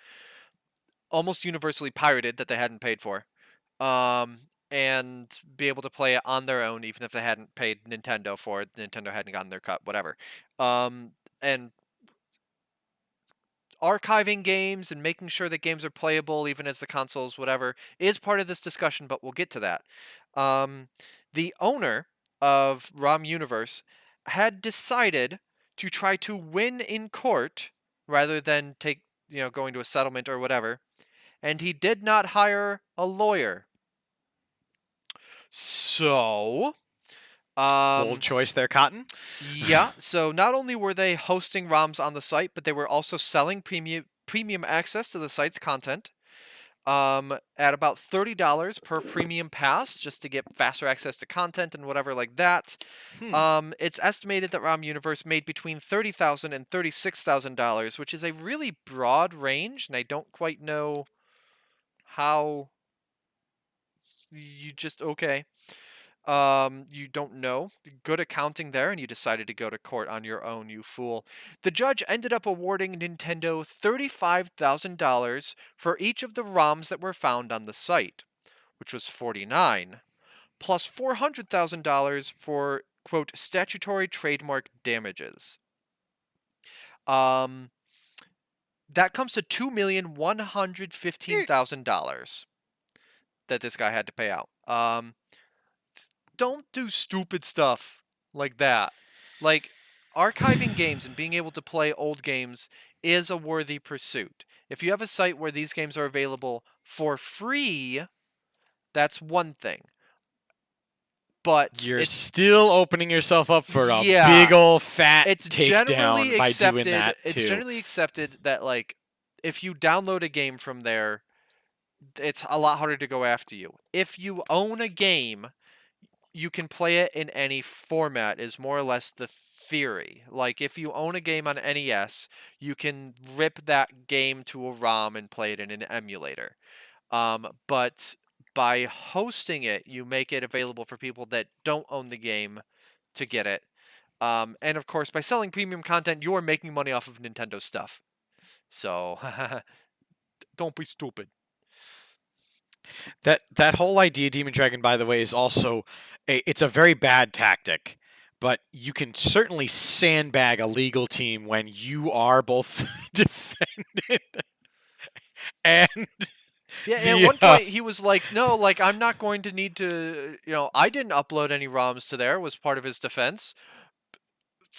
almost universally pirated that they hadn't paid for, and be able to play it on their own, even if they hadn't paid Nintendo for it. Nintendo hadn't gotten their cut, whatever. And archiving games and making sure that games are playable even as the consoles, whatever, is part of this discussion, but we'll get to that. The owner of ROM Universe had decided to try to win in court rather than going to a settlement or whatever, and he did not hire a lawyer. So, Bold choice there, Cotton. yeah, so not only were they hosting ROMs on the site, but they were also selling premium access to the site's content at about $30 per premium pass just to get faster access to content and whatever like that. It's estimated that ROM Universe made between $30,000 and $36,000, which is a really broad range, and I don't quite know how you just okay. You don't know. Good accounting there, and you decided to go to court on your own, you fool. The judge ended up awarding Nintendo $35,000 for each of the ROMs that were found on the site, which was 49, plus $400,000 for, quote, statutory trademark damages. Um, that comes to $2,115,000 that this guy had to pay out. Don't do stupid stuff like that. Like, archiving games and being able to play old games is a worthy pursuit. If you have a site where these games are available for free, that's one thing. But You're still opening yourself up for a Yeah. big old fat it's takedown generally by accepted. doing that It's too. generally accepted that, like, if you download a game from there, it's a lot harder to go after you. If you own a game, you can play it in any format, is more or less the theory. Like, if you own a game on NES, you can rip that game to a ROM and play it in an emulator. But by hosting it, you make it available for people that don't own the game to get it. And of course, by selling premium content, you are making money off of Nintendo stuff. So, don't be stupid. That whole idea, Demon Dragon, by the way, is also it's a very bad tactic. But you can certainly sandbag a legal team when you are both defendant and Yeah, at one point he was like, "No, like I'm not going to need to, I didn't upload any ROMs to there," was part of his defense.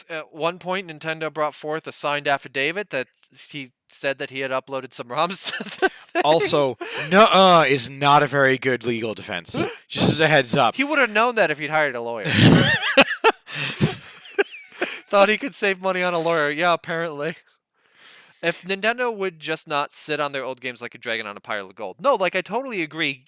At one point, Nintendo brought forth a signed affidavit that he said that he had uploaded some ROMs to the thing. Also, nuh-uh is not a very good legal defense. Just as a heads up. He would have known that if he'd hired a lawyer. Thought he could save money on a lawyer. Yeah, apparently. If Nintendo would just not sit on their old games like a dragon on a pile of gold. No, like I totally agree.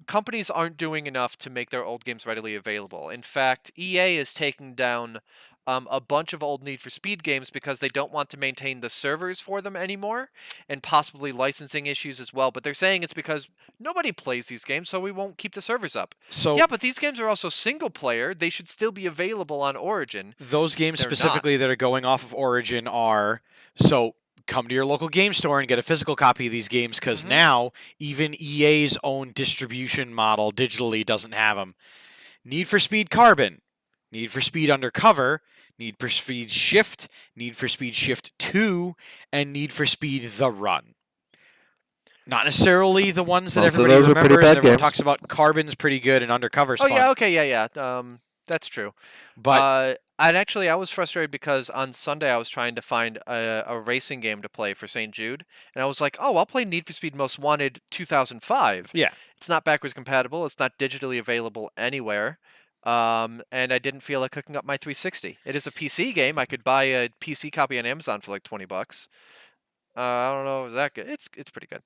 Companies aren't doing enough to make their old games readily available. In fact, EA is taking down a bunch of old Need for Speed games because they don't want to maintain the servers for them anymore, and possibly licensing issues as well. But they're saying it's because nobody plays these games, so we won't keep the servers up. So Yeah, but these games are also single player. They should still be available on Origin. those games They're specifically that are going off of Origin are come to your local game store and get a physical copy of these games because Mhm. now even EA's own distribution model digitally doesn't have them. Need for Speed Carbon, Need for Speed Undercover, Need for Speed Shift, Need for Speed Shift 2, and Need for Speed The Run. Not necessarily the ones that Most of everybody those are pretty remembers. bad Everyone games. talks about Carbon's pretty good and Undercover's Oh fun. yeah, okay, yeah. That's true. But And actually, I was frustrated because on Sunday I was trying to find a racing game to play for St. Jude, and I was like, "Oh, I'll play Need for Speed Most Wanted 2005." yeah, It's not backwards compatible. It's not digitally available anywhere. And I didn't feel like hooking up my 360. It is a PC game. I could buy a PC copy on Amazon for like $20. I don't know if it's that good. It's pretty good.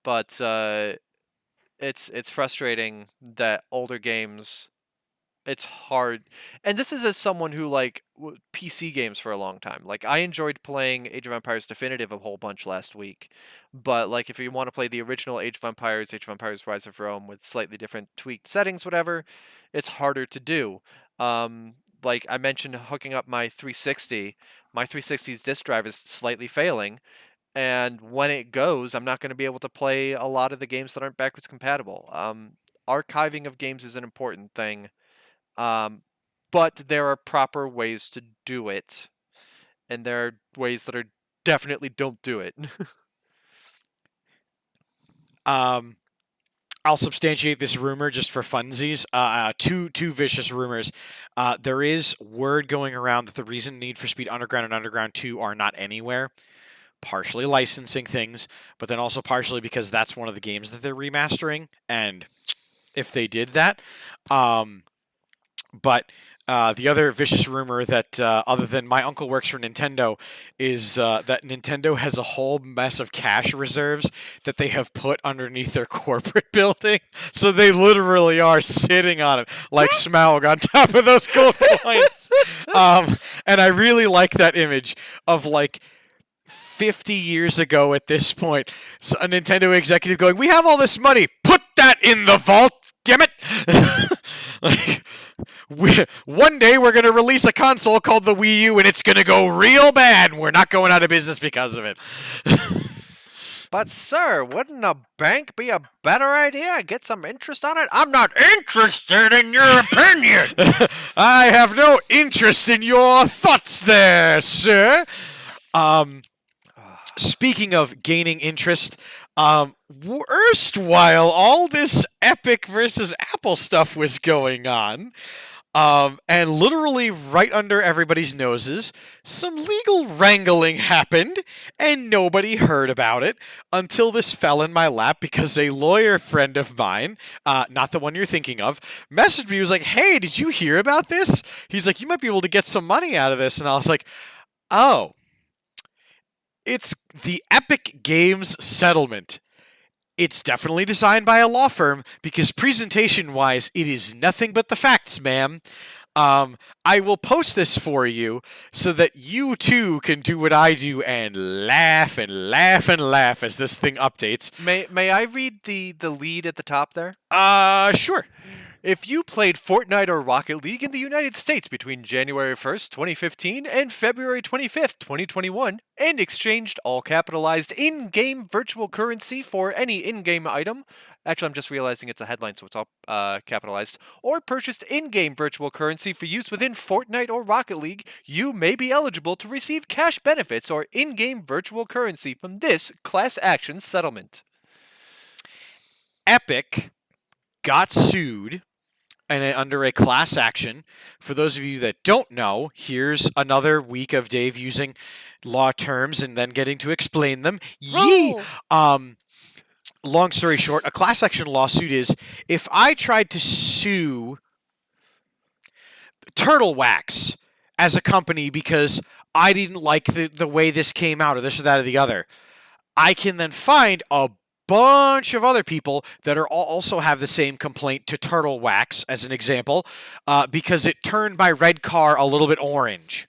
But it's frustrating that older games, it's hard. And this is as someone who like PC games for a long time. Like I enjoyed playing Age of Empires Definitive a whole bunch last week, but like if you want to play the original Age of Empires Rise of Rome with slightly different tweaked settings, whatever, it's harder to do. Like I mentioned, hooking up my 360, my 360's disk drive is slightly failing, and when it goes, I'm not going to be able to play a lot of the games that aren't backwards compatible. Archiving of games is an important thing, but there are proper ways to do it, and there are ways that are definitely don't do it. I'll substantiate this rumor just for funsies. Two vicious rumors. There is word going around that the reason Need for Speed Underground and Underground 2 are not anywhere, partially licensing things, but then also partially because that's one of the games that they're remastering. And if they did that, but the other vicious rumor that, other than my uncle works for Nintendo, is that Nintendo has a whole mess of cash reserves that they have put underneath their corporate building. So they literally are sitting on it like Smaug on top of those gold coins. And I really like that image of like 50 years ago at this point, a Nintendo executive going, "We have all this money, put that in the vault damn it! Like, one day we're going to release a console called the Wii U, and it's going to go real bad, and we're not going out of business because of it. But, sir, wouldn't a bank be a better idea? Get some interest on it? I'm not interested in your opinion! I have no interest in your thoughts there, sir. Speaking of gaining interest, while all this Epic versus Apple stuff was going on, and literally right under everybody's noses, some legal wrangling happened, and nobody heard about it until this fell in my lap because a lawyer friend of mine, not the one you're thinking of, messaged me. He was like, "Hey, did you hear about this?" He's like, "You might be able to get some money out of this." And I was like, "Oh, it's the Epic Games settlement. It's definitely designed by a law firm because presentation-wise, it is nothing but the facts, ma'am. I will post this for you so that you too can do what I do and laugh and laugh and laugh as this thing updates." May I read the lead at the top there? Sure. If you played Fortnite or Rocket League in the United States between January 1st, 2015 and February 25th, 2021, and exchanged all capitalized in-game virtual currency for any in-game item, actually I'm just realizing it's a headline so it's all capitalized, or purchased in-game virtual currency for use within Fortnite or Rocket League, you may be eligible to receive cash benefits or in-game virtual currency from this class action settlement. Epic got sued and under a class action. For those of you that don't know, here's another week of Dave using law terms and then getting to explain them. Yee! Long story short, a class action lawsuit is if I tried to sue Turtle Wax as a company because I didn't like the way this came out or this or that or the other, I can then find a bunch of other people that are also have the same complaint to Turtle Wax, as an example, because it turned my red car a little bit orange.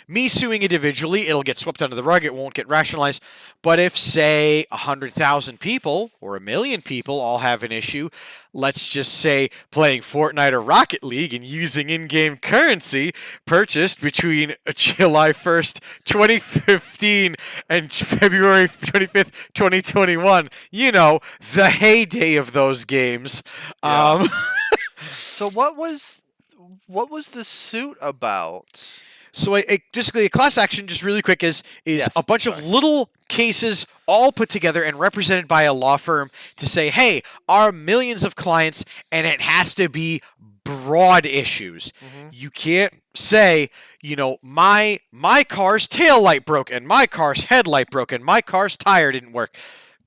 Me suing individually, it'll get swept under the rug, it won't get rationalized. But if, say, 100,000 people or 1 million people all have an issue, let's just say playing Fortnite or Rocket League and using in-game currency purchased between July 1st, 2015 and February 25th, 2021, you know, the heyday of those games. Yeah. So what was the suit about? So basically a class action, just really quick, is Yes, a bunch of little cases all put together and represented by a law firm to say, hey, our millions of clients, and it has to be broad issues. Mm-hmm. You can't say, you know, my car's taillight broke and my car's headlight broke and my car's tire didn't work.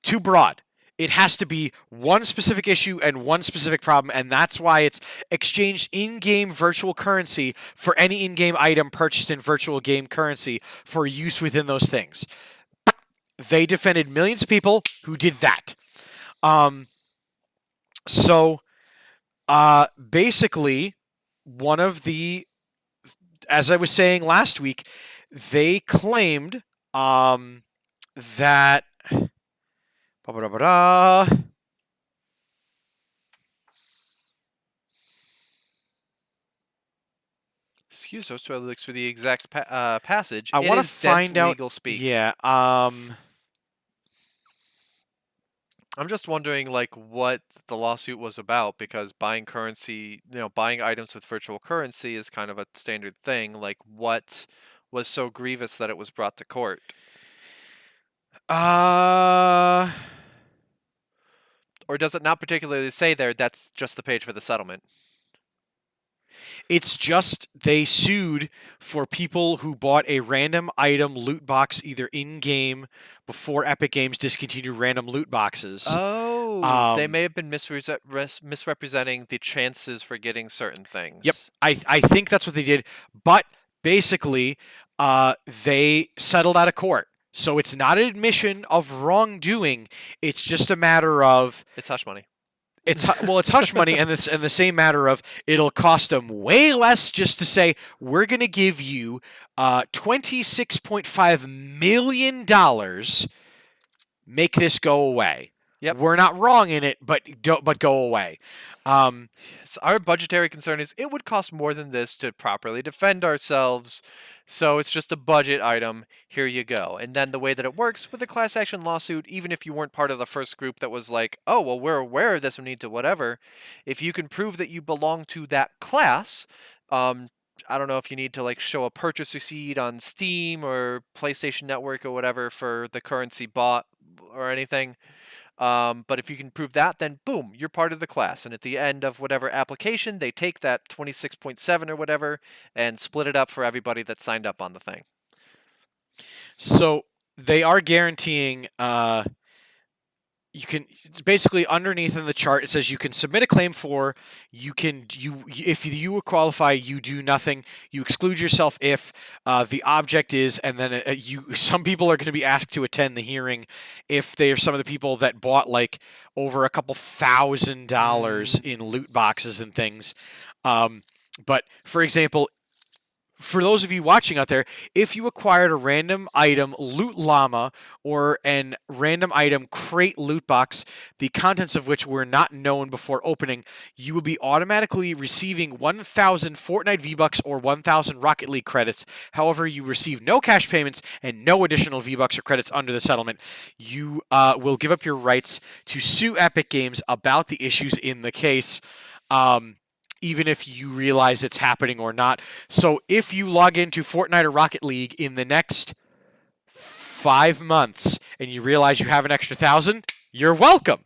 Too broad. It has to be one specific issue and one specific problem, and that's why it's exchanged in-game virtual currency for any in-game item purchased in virtual game currency for use within those things. They defended millions of people who did that. Basically, one of the, as I was saying last week, they claimed that Excuse us, so I look through the exact passage. I want to find out. Legal speak. Yeah. I'm just wondering, like, what the lawsuit was about, because buying currency, buying items with virtual currency is kind of a standard thing. Like, what was so grievous that it was brought to court? Or does it not particularly say there that's just the page for the settlement? It's just they sued for people who bought a random item loot box either in-game before Epic Games discontinued random loot boxes. Oh, they may have been misrepresenting the chances for getting certain things. Yep, I think that's what they did. But basically, they settled out of court. So it's not an admission of wrongdoing. It's just a matter of it's hush money. It's hush money, and the same matter of it'll cost them way less just to say we're going to give you $26.5 million. Make this go away. Yep. We're not wrong in it, but go away. So our budgetary concern is it would cost more than this to properly defend ourselves. So it's just a budget item. Here you go. And then the way that it works with a class action lawsuit, even if you weren't part of the first group that was like, oh, well, we're aware of this, we need to whatever. If you can prove that you belong to that class, I don't know if you need to like show a purchase receipt on Steam or PlayStation Network or whatever for the currency bought or anything. But if you can prove that, then boom, you're part of the class. And at the end of whatever application, they take that 26.7 or whatever and split it up for everybody that signed up on the thing. So they are guaranteeing. You can, it's basically underneath in the chart, it says you can submit a claim for, if you qualify, you do nothing. You exclude yourself if the object is, and then some people are going to be asked to attend the hearing if they are some of the people that bought like over a couple $1,000s in loot boxes and things. But for example, for those of you watching out there, if you acquired a random item loot llama or an random item crate loot box, the contents of which were not known before opening, you will be automatically receiving 1,000 Fortnite V-Bucks or 1,000 Rocket League credits. However, you receive no cash payments and no additional V-Bucks or credits under the settlement. You will give up your rights to sue Epic Games about the issues in the case. Even if you realize it's happening or not. So if you log into Fortnite or Rocket League in the next 5 months and you realize you have an extra 1,000, you're welcome.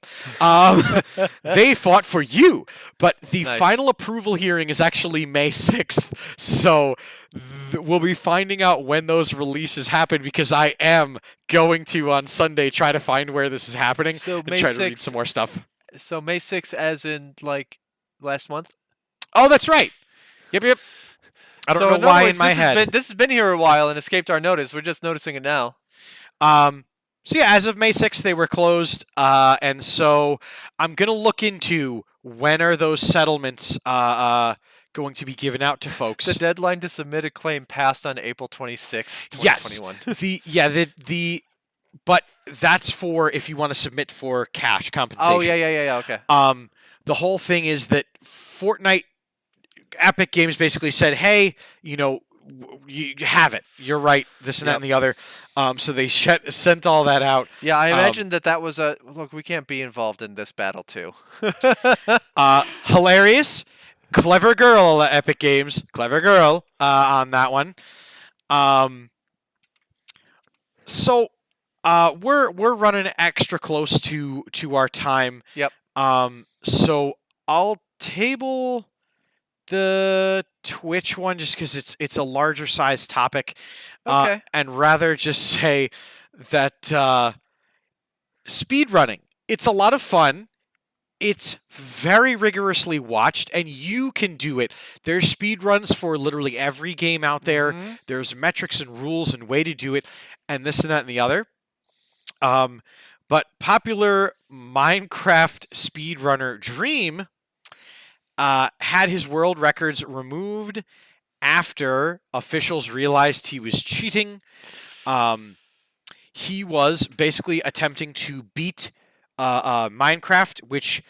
They fought for you. But the final approval hearing is actually May 6th. So we'll be finding out when those releases happen, because I am going to, on Sunday, try to find where this is happening and try to read some more stuff. So May 6th as in like last month? Oh, that's right. Yep. I don't know why in my head. This has been here a while and escaped our notice. We're just noticing it now. So yeah, as of May 6th, they were closed. And so I'm going to look into when are those settlements going to be given out to folks. The deadline to submit a claim passed on April 26th, 2021. Yes. But that's for if you want to submit for cash compensation. Oh, yeah, okay. The whole thing is that Fortnite Epic Games basically said, hey, you have it. You're right. This and that and the other. So they sent all that out. Yeah, I imagine that was a... Look, we can't be involved in this battle, too. Hilarious. Clever girl, Epic Games. Clever girl on that one. So we're running extra close to our time. Yep. So I'll table the Twitch one just because it's a larger size topic. Okay. And rather just say that speedrunning, it's a lot of fun. It's very rigorously watched, and you can do it. There's speedruns for literally every game out there. Mm-hmm. There's metrics and rules and way to do it, and this and that and the other. But popular Minecraft speedrunner Dream had his world records removed after officials realized he was cheating. He was basically attempting to beat Minecraft, which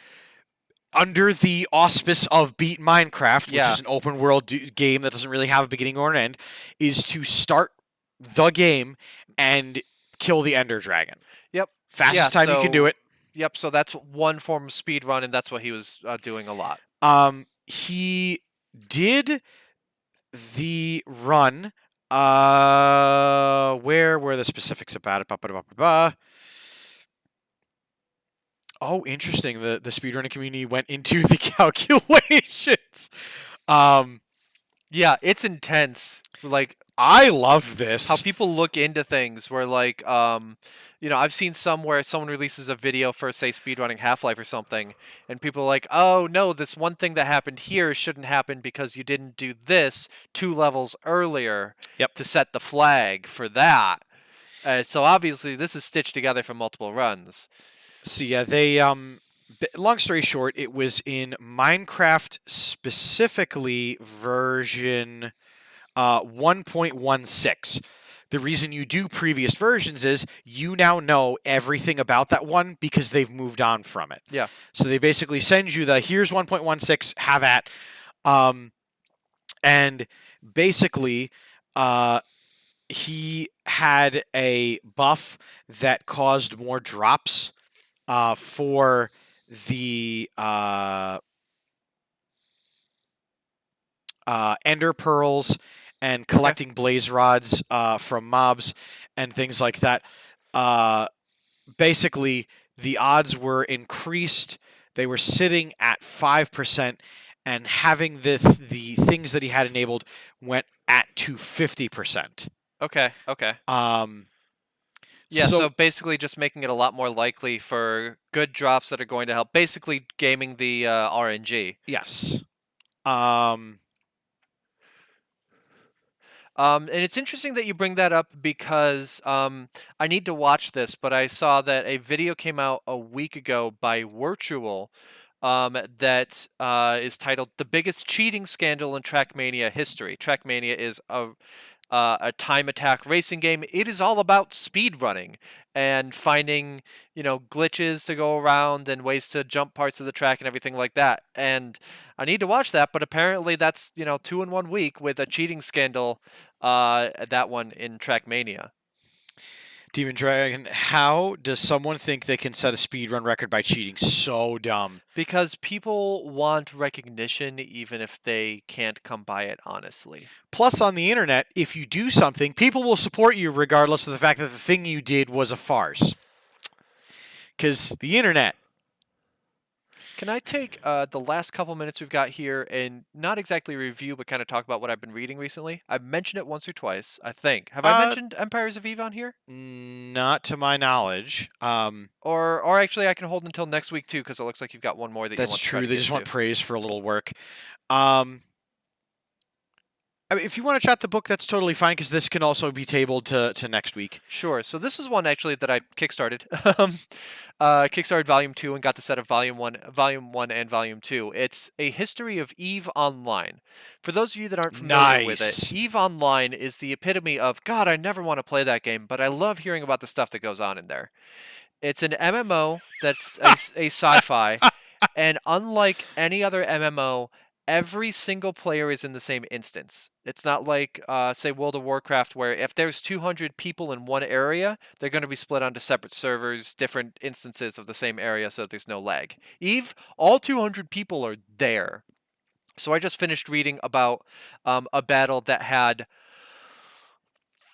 under the auspice of Beat Minecraft, which is an open world game that doesn't really have a beginning or an end, is to start the game and kill the Ender Dragon. Yep. Fastest time you can do it. Yep, so that's one form of speed run, and that's what he was doing a lot. He did the run. Where were the specifics about it? Oh, interesting. The speedrunning community went into the calculations. Yeah, it's intense. Like, I love this. how people look into things where, like, I've seen some where someone releases a video for, say, speedrunning Half-Life or something, and people are like, oh, no, this one thing that happened here shouldn't happen because you didn't do this 2 levels earlier to set the flag for that. So obviously, this is stitched together from multiple runs. So yeah, they long story short, it was in Minecraft specifically version 1.16. The reason you do previous versions is you now know everything about that one because they've moved on from it. Yeah. So they basically send you the here's 1.16, have at, and basically, he had a buff that caused more drops for the ender pearls and collecting blaze rods from mobs and things like that. Basically, the odds were increased. They were sitting at 5%, and having the things that he had enabled went at to 50%. Okay. Yeah, so So basically just making it a lot more likely for good drops that are going to help. Basically gaming the RNG. yes. And it's interesting that you bring that up because I need to watch this, but I saw that a video came out a week ago by Virtual that is titled "The Biggest Cheating Scandal in Trackmania History." Trackmania is a time attack racing game. It is all about speed running and finding, glitches to go around and ways to jump parts of the track and everything like that. And I need to watch that, but apparently that's, 2 in 1 week with a cheating scandal, that one in Trackmania. Demon Dragon, how does someone think they can set a speedrun record by cheating? So dumb. Because people want recognition even if they can't come by it honestly. Plus, on the internet, if you do something, people will support you regardless of the fact that the thing you did was a farce. Because the internet. Can I take the last couple minutes we've got here and not exactly review, but kind of talk about what I've been reading recently? I've mentioned it once or twice, I think. Have I mentioned Empires of Eve on here? Not to my knowledge. Or actually, I can hold until next week too, because it looks like you've got one more that you want to try That's true. to They get just want to. praise for a little work. I mean, if you want to chat the book, that's totally fine because this can also be tabled to next week. Sure. So this is one actually that I kickstarted. Kickstarted Volume 2 and got the set of Volume 1 and Volume 2. It's a history of EVE Online. For those of you that aren't familiar with Nice. it, EVE Online is the epitome of, God, I never want to play that game, but I love hearing about the stuff that goes on in there. It's an MMO that's a sci-fi, and unlike any other MMO, every single player is in the same instance. It's not like, say, World of Warcraft, where if there's 200 people in one area, they're going to be split onto separate servers, different instances of the same area, so there's no lag. EVE, all 200 people are there. So I just finished reading about a battle that had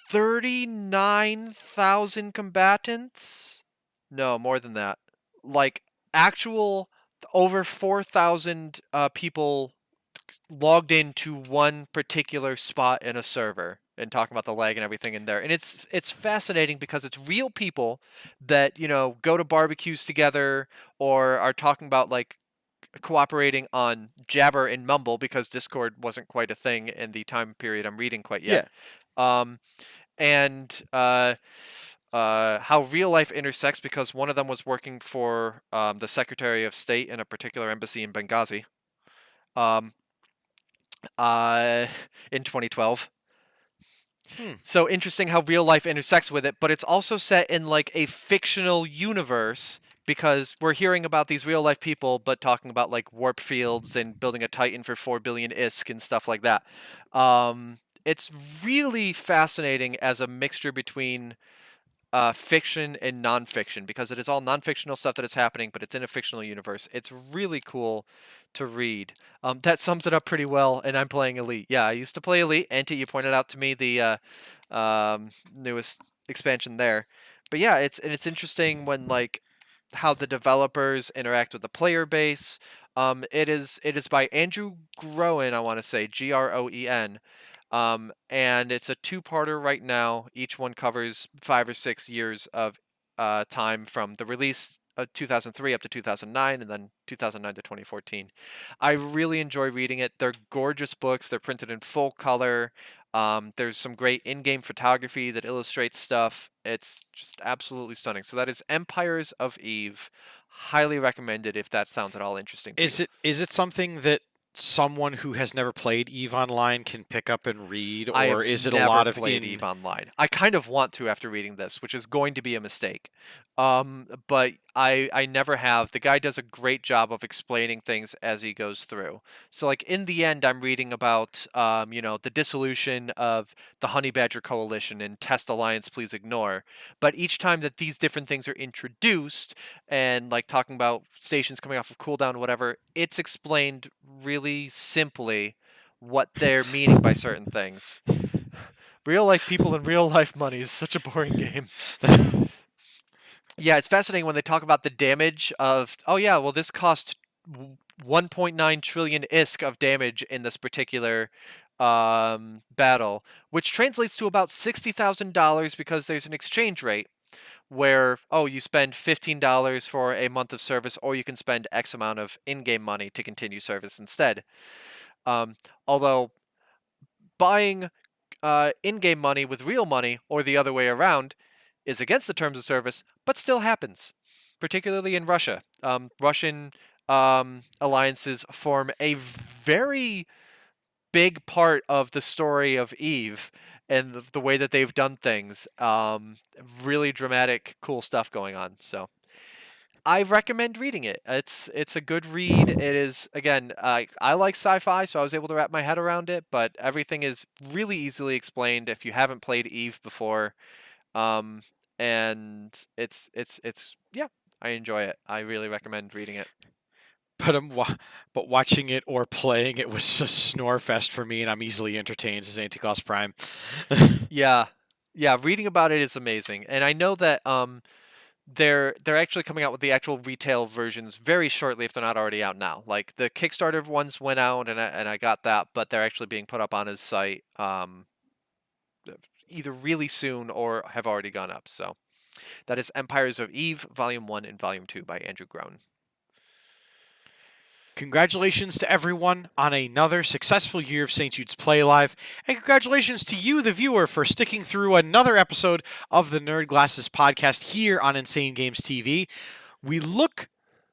39,000 combatants. No, more than that. Like actual over 4,000 people logged into one particular spot in a server and talking about the lag and everything in there. And it's fascinating because it's real people that, go to barbecues together or are talking about like cooperating on Jabber and Mumble because Discord wasn't quite a thing in the time period I'm reading quite yet. And how real life intersects because one of them was working for the Secretary of State in a particular embassy in Benghazi um, in 2012. So interesting how real life intersects with it, but it's also set in like a fictional universe because we're hearing about these real life people, but talking about like warp fields and building a Titan for 4 billion ISK and stuff like that. It's really fascinating as a mixture between fiction and nonfiction because it is all nonfictional stuff that is happening, but it's in a fictional universe. It's really cool to read. That sums it up pretty well. And I'm playing Elite. Yeah, I used to play Elite. Anti, you pointed out to me the newest expansion there. But yeah, it's interesting when like how the developers interact with the player base. It is by Andrew Groen, I want to say Groen. And it's a two-parter right now. Each one covers 5 or 6 years of time from the release of 2003 up to 2009, and then 2009 to 2014. I really enjoy reading it. They're gorgeous books. They're printed in full color. There's some great in-game photography that illustrates stuff. It's just absolutely stunning. So that is Empires of Eve. Highly recommended if that sounds at all interesting to you. Is it something that someone who has never played EVE Online can pick up and read, I or have is it a never lot of played in? EVE Online. I kind of want to after reading this, which is going to be a mistake. But I never have. The guy does a great job of explaining things as he goes through. So like in the end, I'm reading about the dissolution of the Honey Badger Coalition and Test Alliance Please Ignore. But each time that these different things are introduced and like talking about stations coming off of cooldown or whatever, it's explained really simply what they're meaning by certain things. Real life people and real life money is such a boring game. Yeah, it's fascinating when they talk about the damage of, oh yeah, well this cost 1.9 trillion ISK of damage in this particular battle, which translates to about $60,000 because there's an exchange rate where, oh, you spend $15 for a month of service, or you can spend X amount of in-game money to continue service instead. Although buying in-game money with real money, or the other way around, is against the terms of service, but still happens, particularly in Russia. Russian alliances form a very big part of the story of Eve and the way that they've done things. Really dramatic, cool stuff going on. So I recommend reading it. It's a good read. It is, again, I like sci-fi, so I was able to wrap my head around it. But everything is really easily explained if you haven't played Eve before. Um, and it's yeah, I enjoy it. I really recommend reading it. But but watching it or playing it was a snore fest for me, and I'm easily entertained as Anti-Class Prime. Yeah, yeah, reading about it is amazing, and I know that they're actually coming out with the actual retail versions very shortly if they're not already out now. Like the Kickstarter ones went out and I got that, but they're actually being put up on his site either really soon or have already gone up. So that is Empires of Eve Volume 1 and Volume 2 by Andrew Groan. Congratulations to everyone on another successful year of St. Jude's Play Live, and congratulations to you, the viewer, for sticking through another episode of the Nerd Glasses podcast here on Insane Games TV. We look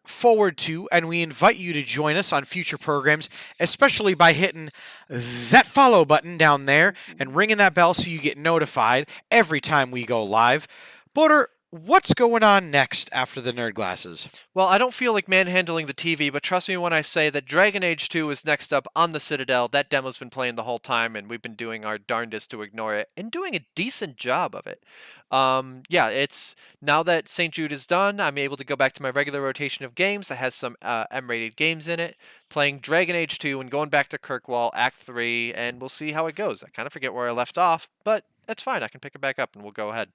forward to and we invite you to join us on future programs, especially by hitting that follow button down there and ringing that bell so you get notified every time we go live. Border, what's going on next after the Nerd Glasses? Well, I don't feel like manhandling the TV, but trust me when I say that Dragon Age 2 is next up on the Citadel. That demo's been playing the whole time, and we've been doing our darndest to ignore it, and doing a decent job of it. Yeah, it's now that St. Jude is done, I'm able to go back to my regular rotation of games that has some M-rated games in it, playing Dragon Age 2 and going back to Kirkwall Act 3, and we'll see how it goes. I kind of forget where I left off, but that's fine. I can pick it back up, and we'll go ahead.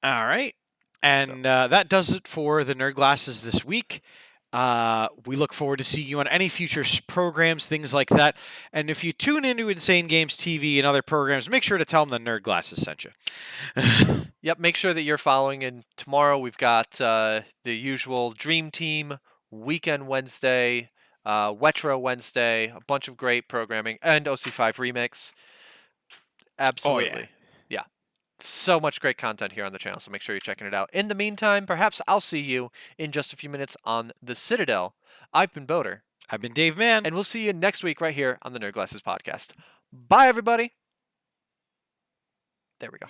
All right. And that does it for the Nerd Glasses this week. We look forward to seeing you on any future programs, things like that. And if you tune into Insane Games TV and other programs, make sure to tell them the Nerd Glasses sent you. Yep, make sure that you're following. And tomorrow we've got the usual Dream Team, Weekend Wednesday, Wetro Wednesday, a bunch of great programming, and OC5 Remix. Absolutely. Yeah. So much great content here on the channel, so make sure you're checking it out. In the meantime, perhaps I'll see you in just a few minutes on the Citadel. I've been Boater. I've been Dave Mann. And we'll see you next week right here on the Nerd Glasses Podcast. Bye, everybody. There we go.